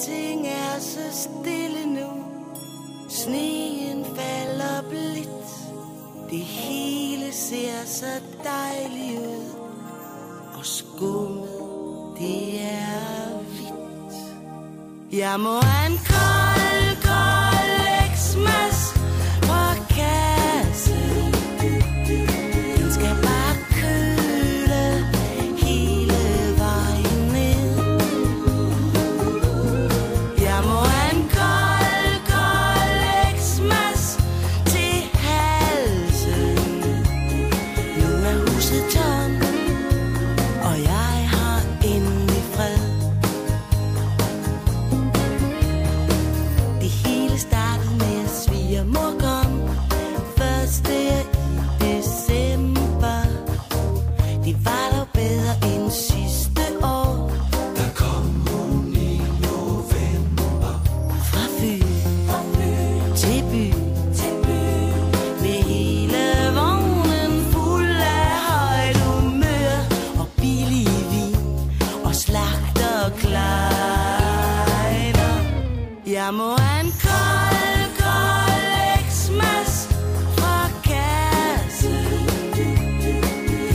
Alting er så stille nu. Sneen falder blidt. Det hele ser så dejligt ud. Og skummet, det er hvidt. Jeg må have en kold, kold Xmas fra kassen. Den skal bare køle hele vejen ned. Jeg må have en kold, kold Xmas til halsen. Nu er huset tomt, og jeg har endelig fred. Det hele startede med at svigermor kom første i december. Det var dog bedre end sidste år. Der kom hun i november. Fra Fyn til by, med hele vognen fuld af højt humør og billig vin og slagterkleiner. Jeg må have en kold, kold Xmas fra kassen.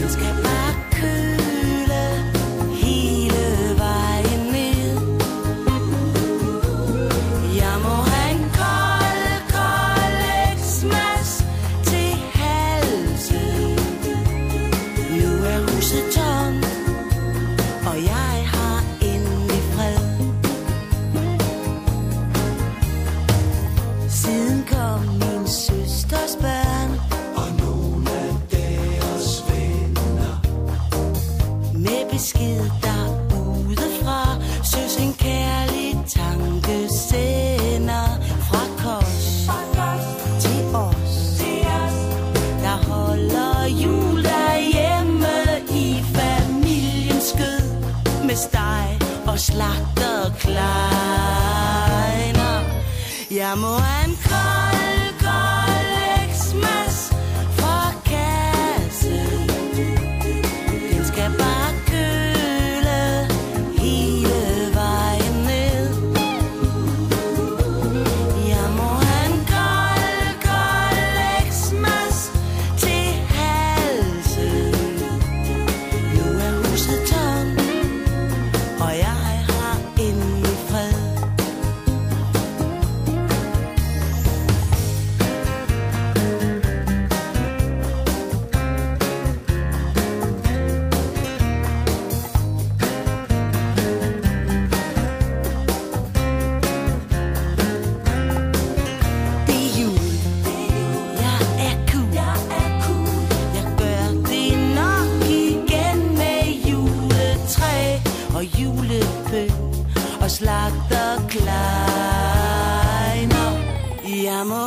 Den skal bare køle hele vejen ned. Jeg må have en kold, kold Xmas til halsen. Nu er huset tomt, og jeg har endelig fred. Siden kom min søsters børn Og nogle af deres venner. med besked derudefra. Søs en kærlig tanke sender fra Kos til os, der holder jul derhjemme i familiens skød med steg og slagterkleiner. Jeg må have en kold, kold Xmas fra kassen. Den skal bare køle hele vejen ned. Jeg må have en kold, kold Xmas til halsen. Nu er huset tomt, og jeg har endelig fred. Det er jul. Jeg er cool. Jeg gør det nok igen med juletræ og julepynt og slagterkleiner. Jeg må